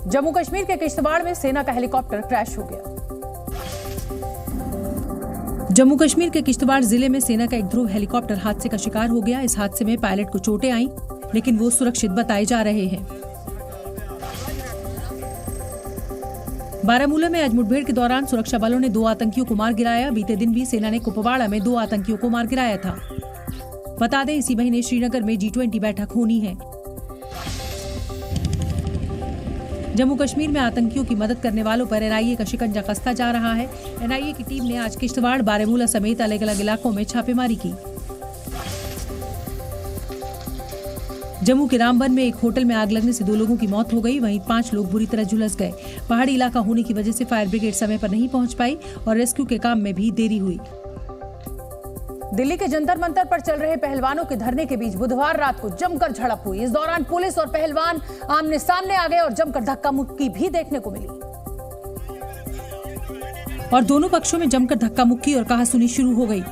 जम्मू कश्मीर के किश्तवाड़ में सेना का हेलीकॉप्टर क्रैश हो गया। जम्मू कश्मीर के किश्तवाड़ जिले में सेना का एक ध्रुव हेलीकॉप्टर हादसे का शिकार हो गया। इस हादसे में पायलट को चोटें आईं, लेकिन वो सुरक्षित बताए जा रहे हैं। बारामूला में आज मुठभेड़ के दौरान सुरक्षा बलों ने 2 आतंकियों को मार गिराया। बीते दिन भी सेना ने कुपवाड़ा में 2 आतंकियों को मार गिराया था। बता दें, इसी महीने श्रीनगर में G20 बैठक होनी है। जम्मू कश्मीर में आतंकियों की मदद करने वालों पर NIA का शिकंजा कसता जा रहा है। NIA की टीम ने आज किश्तवाड़, बारामूला समेत अलग अलग इलाकों में छापेमारी की। जम्मू के रामबन में एक होटल में आग लगने से 2 लोगों की मौत हो गई, वहीं 5 लोग बुरी तरह झुलस गए। पहाड़ी इलाका होने की वजह से फायर ब्रिगेड समय पर नहीं पहुंच पाई और रेस्क्यू के काम में भी देरी हुई। दिल्ली के जंतर मंतर पर चल रहे पहलवानों के धरने के बीच बुधवार रात को जमकर झड़प हुई। इस दौरान पुलिस और पहलवान आमने सामने आ गए और जमकर धक्का मुक्की भी देखने को मिली और दोनों पक्षों में जमकर धक्का मुक्की और कहासुनी शुरू हो गई।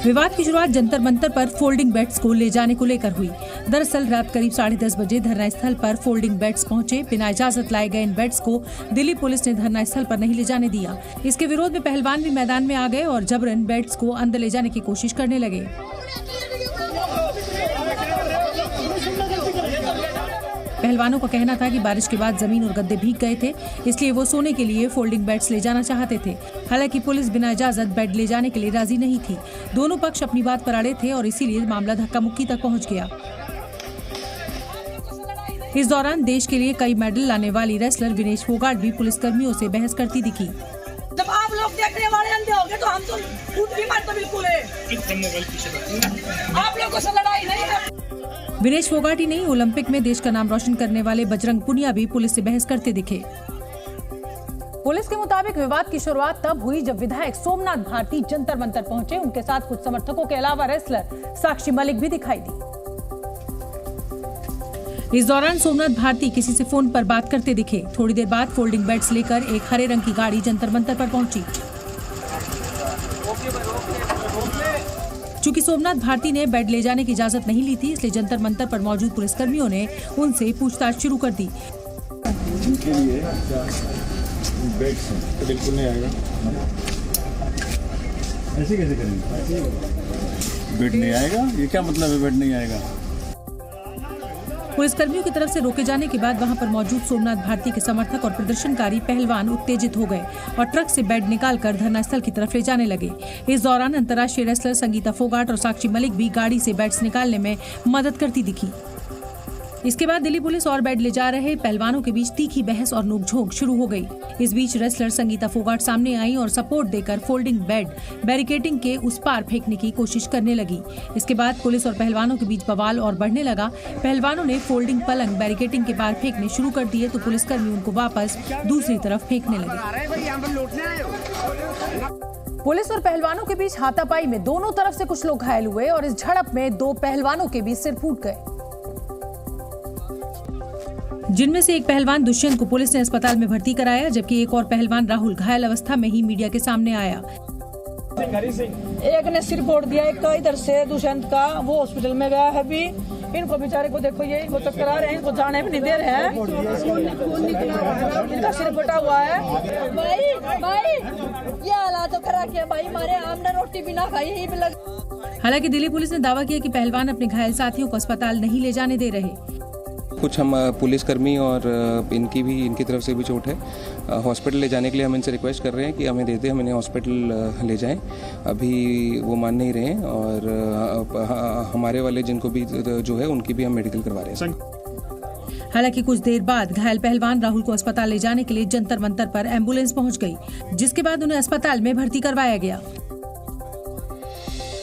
विवाद की शुरुआत जंतर मंतर पर फोल्डिंग बेड्स को ले जाने को लेकर हुई। दरअसल रात करीब 10:30 बजे धरना स्थल पर फोल्डिंग बेड्स पहुंचे। बिना इजाजत लाए गए इन बेड्स को दिल्ली पुलिस ने धरना स्थल पर नहीं ले जाने दिया। इसके विरोध में पहलवान भी मैदान में आ गए और जबरन बेड्स को अंदर ले जाने की कोशिश करने लगे। पहलवानों का कहना था कि बारिश के बाद जमीन और गद्दे भीग गए थे, इसलिए वो सोने के लिए फोल्डिंग बेड्स ले जाना चाहते थे। हालांकि पुलिस बिना इजाजत बेड ले जाने के लिए राजी नहीं थी। दोनों पक्ष अपनी बात पर अड़े थे और इसीलिए मामला धक्का मुक्की तक पहुंच गया। इस दौरान देश के लिए कई मेडल लाने वाली रेसलर विनेश फोगाट भी पुलिसकर्मियों से बहस करती दिखी। जब आप लोग देखने वाले अंधे हो गए तो हम तो खुद भी मरते बिल्कुल है। आप लोगों से लड़ाई नहीं है। विनेश फोगाट ही नहीं, ओलंपिक में देश का नाम रोशन करने वाले बजरंग पुनिया भी पुलिस से बहस करते दिखे। पुलिस के मुताबिक विवाद की शुरुआत तब हुई जब विधायक सोमनाथ भारती जंतर मंतर पहुंचे। उनके साथ कुछ समर्थकों के अलावा रेसलर साक्षी मलिक भी दिखाई दी। इस दौरान सोमनाथ भारती किसी से फोन पर बात करते दिखे। थोड़ी देर बाद फोल्डिंग बेड्स लेकर एक हरे रंग की गाड़ी जंतर मंतर पर पहुंची। चूंकि सोमनाथ भारती ने बेड ले जाने की इजाजत नहीं ली थी, इसलिए जंतर मंतर पर मौजूद पुलिसकर्मियों ने उनसे पूछताछ शुरू कर दी। इनके लिए बेड्स हैं, बिल्कुल नहीं आएगा। ऐसे कैसे करेंगे? बेड नहीं आएगा? ये क्या मतलब है बेड नहीं आएगा? पुलिसकर्मियों की तरफ से रोके जाने के बाद वहां पर मौजूद सोमनाथ भारती के समर्थक और प्रदर्शनकारी पहलवान उत्तेजित हो गए और ट्रक से बेड निकालकर धरना स्थल की तरफ ले जाने लगे। इस दौरान अंतर्राष्ट्रीय रेसलर संगीता फोगाट और साक्षी मलिक भी गाड़ी से बेड्स निकालने में मदद करती दिखी। इसके बाद दिल्ली पुलिस और बेड ले जा रहे पहलवानों के बीच तीखी बहस और नोकझोंक शुरू हो गई। इस बीच रेसलर संगीता फोगाट सामने आई और सपोर्ट देकर फोल्डिंग बेड बैरिकेडिंग के उस पार फेंकने की कोशिश करने लगी। इसके बाद पुलिस और पहलवानों के बीच बवाल और बढ़ने लगा। पहलवानों ने फोल्डिंग पलंग बैरिकेडिंग के पार फेंकने शुरू कर दिए तो पुलिसकर्मी उनको वापस दूसरी तरफ फेंकने लगे। पुलिस और पहलवानों के बीच हाथापाई में दोनों तरफ से कुछ लोग घायल हुए और इस झड़प में 2 पहलवानों के बीच सिर फूट गए, जिनमें से एक पहलवान दुष्यंत को पुलिस ने अस्पताल में भर्ती कराया, जबकि एक और पहलवान राहुल घायल अवस्था में ही मीडिया के सामने आया। एक ने सिर फोड़ दिया, एक का इधर से दुष्यंत का, वो हॉस्पिटल में गया है अभी। इनको बेचारे को देखो, ये इनको चक्कर आ रहे हैं, इनको जाने भी नहीं दे रहे हैं। इनका सिर फटा हुआ है। भाई ये हालात तो करा के भाई हमारे आमने रोटी भी ना खाई ही भी लग। हालांकि दिल्ली पुलिस ने दावा किया कि पहलवान अपने घायल साथियों को अस्पताल नहीं ले जाने दे रहे। कुछ हम पुलिसकर्मी और इनकी तरफ से भी चोट है। हॉस्पिटल ले जाने के लिए हम इनसे रिक्वेस्ट कर रहे हैं कि हमें दे दें, हम इन्हें हॉस्पिटल ले जाएं। अभी वो मान नहीं रहे हैं और हमारे वाले जिनको भी जो है उनकी भी हम मेडिकल करवा रहे हैं। हालांकि कुछ देर बाद घायल पहलवान राहुल को अस्पताल ले जाने के लिए जंतर मंतर पर एम्बुलेंस पहुंच गई, जिसके बाद उन्हें अस्पताल में भर्ती करवाया गया।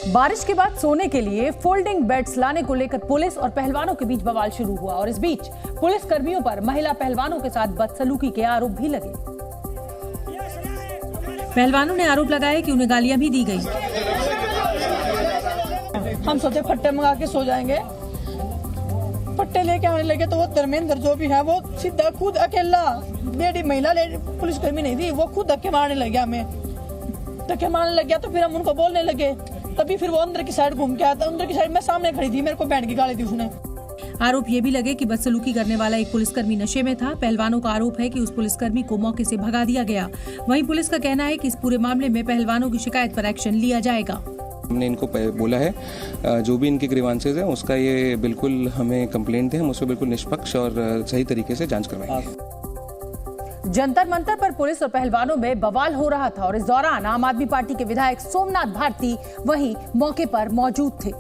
बारिश के बाद सोने के लिए फोल्डिंग बेड्स लाने को लेकर पुलिस और पहलवानों के बीच बवाल शुरू हुआ और इस बीच पुलिस कर्मियों पर महिला पहलवानों के साथ बदसलूकी के आरोप भी लगे। पहलवानों ने आरोप लगाया कि उन्हें गालियां भी दी गई। हम सोचे फट्टे मंगा के सो जाएंगे, पट्टे लेके आने लगे तो वो धर्मेंद्र जो भी है वो सीधा खुद अकेला, लेडी महिला पुलिसकर्मी नहीं थी, वो खुद धक्के मारने लग गया। हमें धक्के मारने लग गया तो फिर हम उनको बोलने लगे। तभी फिर वो अंदर की साइड घूम के आया था। अंदर की साइड में सामने खड़ी थी, मेरे को बैंड की गाली दी उसने। आरोप ये भी लगे कि बदसलूकी करने वाला एक पुलिसकर्मी नशे में था। पहलवानों का आरोप है कि उस पुलिसकर्मी को मौके से भगा दिया गया। वहीं पुलिस का कहना है कि इस पूरे मामले में पहलवानों की शिकायत पर एक्शन लिया जाएगा। हमने इनको बोला है जो भी इनके ग्रीवांसेस हैं उसका ये बिल्कुल हमें कंप्लेंट है, हम उसको बिल्कुल निष्पक्ष और सही तरीके से जांच करवाएंगे। जंतर मंतर पर पुलिस और पहलवानों में बवाल हो रहा था और इस दौरान आम आदमी पार्टी के विधायक सोमनाथ भारती वहीं मौके पर मौजूद थे।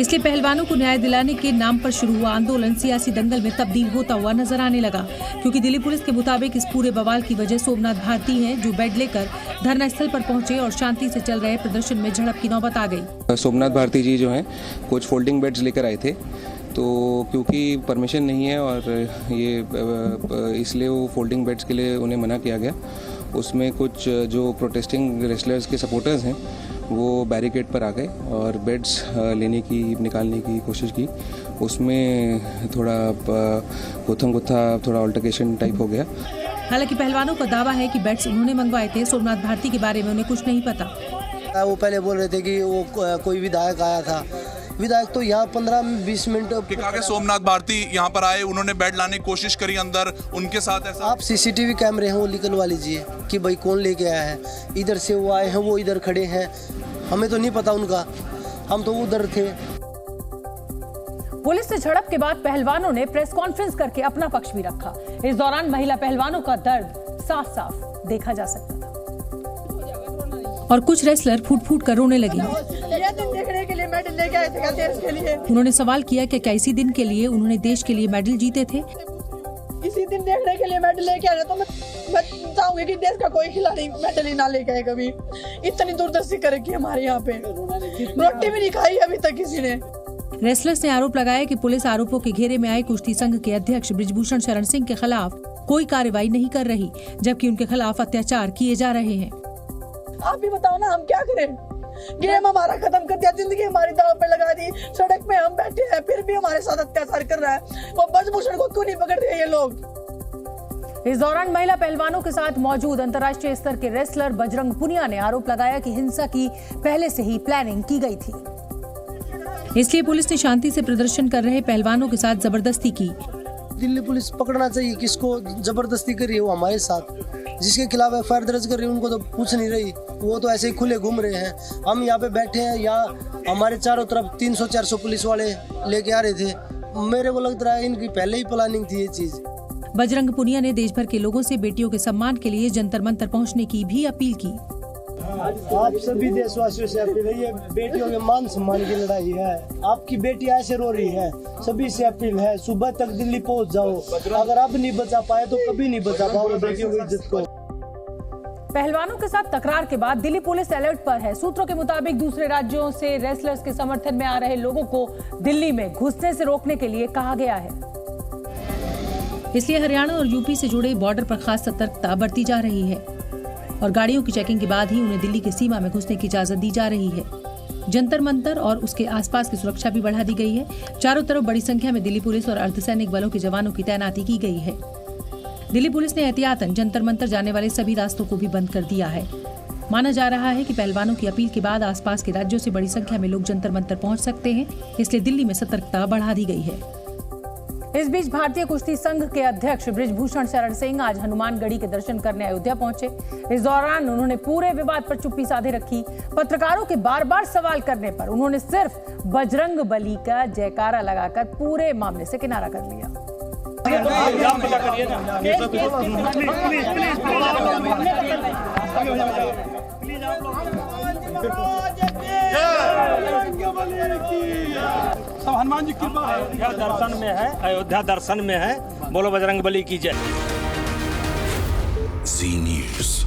इसलिए पहलवानों को न्याय दिलाने के नाम पर शुरू हुआ आंदोलन सियासी दंगल में तब्दील होता हुआ नजर आने लगा, क्योंकि दिल्ली पुलिस के मुताबिक इस पूरे बवाल की वजह सोमनाथ भारती हैं, जो बेड लेकर धरना स्थल पर पहुंचे और शांति से चल रहे प्रदर्शन में झड़प की नौबत आ गई। सोमनाथ भारती जी जो हैं कुछ फोल्डिंग बेड्स लेकर आए थे, तो क्योंकि परमिशन नहीं है और ये इसलिए वो फोल्डिंग बेड्स के लिए उन्हें मना किया गया। उसमें कुछ जो प्रोटेस्टिंग रेसलर्स के सपोर्टर्स हैं वो बैरिकेड पर आ गए और बेड्स निकालने की कोशिश की। उसमें थोड़ा गुत्था थोड़ा अल्टरकेशन टाइप हो गया। हालांकि पहलवानों का दावा है कि बेड्स उन्होंने मंगवाए थे। सोमनाथ भारती के बारे में उन्हें कुछ नहीं पता। वो पहले बोल रहे थे कि वो कोई विधायक आया था। विधायक तो यहाँ 15-20 मिनट के सोमनाथ भारती यहाँ पर आए, उन्होंने बेड लाने की कोशिश करी अंदर, उनके साथ ऐसा। आप सीसीटीवी कैमरे हैं वो निकलवा लीजिए कि भाई कौन लेके आया है। इधर से वो आए हैं, वो इधर खड़े हैं, हमें तो नहीं पता उनका, हम तो उधर थे। पुलिस से झड़प के बाद पहलवानों ने प्रेस कॉन्फ्रेंस करके अपना पक्ष भी रखा। इस दौरान महिला पहलवानों का दर्द साफ साफ देखा जा सकता था और कुछ रेसलर फूट फूट कर रोने लगी। देखने के लिए मेडल लेके आए थे देश के लिए। उन्होंने सवाल किया कि क्या इसी दिन के लिए उन्होंने देश के लिए मेडल जीते थे। इसी दिन देखने के लिए मेडल लेके आए तो मैं चाहूंगी कि देश का कोई खिलाड़ी मेडल ही ना लेके आए कभी। इतनी दूरदर्शी करेगी हमारे यहाँ पे, रोटी भी नहीं खाई अभी तक किसी ने। रेसलर्स ने आरोप लगाया कि पुलिस आरोपों के घेरे में आए कुश्ती संघ के अध्यक्ष ब्रिजभूषण शरण सिंह के खिलाफ कोई कार्रवाई नहीं कर रही, जबकि उनके खिलाफ अत्याचार किए जा रहे हैं। आप भी बताओ ना, हम क्या करें? गेम हमारा खत्म कर दिया, जिंदगी हमारी दांव पे लगा दी। सड़क पे हम बैठे हैं, फिर भी हमारे साथ अत्याचार कर रहा है। वो ब्रिजभूषण को क्यों नहीं पकड़ रहे ये लोग? इस दौरान महिला पहलवानों के साथ मौजूद अंतर्राष्ट्रीय स्तर के रेसलर बजरंग पुनिया ने आरोप लगाया कि हिंसा की पहले से ही प्लानिंग की गई थी। इसलिए पुलिस ने शांति से प्रदर्शन कर रहे पहलवानों के साथ जबरदस्ती की। दिल्ली पुलिस पकड़ना चाहिए, किसको जबरदस्ती कर रही है वो हमारे साथ। जिसके खिलाफ एफआईआर दर्ज कर रही है उनको तो पूछ नहीं रही, वो तो ऐसे ही खुले घूम रहे हैं। हम यहाँ पे बैठे हैं, यहाँ हमारे चारों तरफ 300-400 पुलिस वाले लेके आ रहे थे। मेरे को लगता है इनकी पहले ही प्लानिंग थी ये चीज। बजरंग पुनिया ने देश भर के लोगों से बेटियों के सम्मान के लिए जंतर मंतर पहुंचने की भी अपील की। आप सभी देशवासियों से अपील है, ये बेटियों के मान सम्मान की लड़ाई है। आपकी बेटी ऐसे रो रही है, सभी से अपील है सुबह तक दिल्ली पहुंच जाओ। अगर अब नहीं बचा पाए तो कभी नहीं बचा पाओगे बेटियों की इज्जत को। पहलवानों के साथ तकरार के बाद दिल्ली पुलिस अलर्ट पर है। सूत्रों के मुताबिक दूसरे राज्यों से रेसलर्स के समर्थन में आ रहे लोगों को दिल्ली में घुसने से रोकने के लिए कहा गया है। इसलिए हरियाणा और यूपी से जुड़े बॉर्डर पर खास सतर्कता बरती जा रही है और गाड़ियों की चेकिंग के बाद ही उन्हें दिल्ली की सीमा में घुसने की इजाजत दी जा रही है। जंतर मंतर और उसके आसपास की सुरक्षा भी बढ़ा दी गई है। चारों तरफ बड़ी संख्या में दिल्ली पुलिस और अर्धसैनिक बलों के जवानों की तैनाती की गई है। दिल्ली पुलिस ने एहतियातन जंतर मंतर जाने वाले सभी रास्तों को भी बंद कर दिया है। माना जा रहा है कि पहलवानों की अपील के बाद आसपास के राज्यों से बड़ी संख्या में लोग जंतर मंतर पहुंच सकते हैं, इसलिए दिल्ली में सतर्कता बढ़ा दी गई है। इस बीच भारतीय कुश्ती संघ के अध्यक्ष ब्रिजभूषण शरण सिंह आज हनुमानगढ़ी के दर्शन करने अयोध्या पहुंचे। इस दौरान उन्होंने पूरे विवाद पर चुप्पी साधे रखी। पत्रकारों के बार बार सवाल करने पर उन्होंने सिर्फ बजरंग बली का जयकारा लगाकर पूरे मामले से किनारा कर लिया। सब हनुमान जी की कृपा है। दर्शन में है, अयोध्या दर्शन में है। बोलो बजरंग बली की जय। Zee News।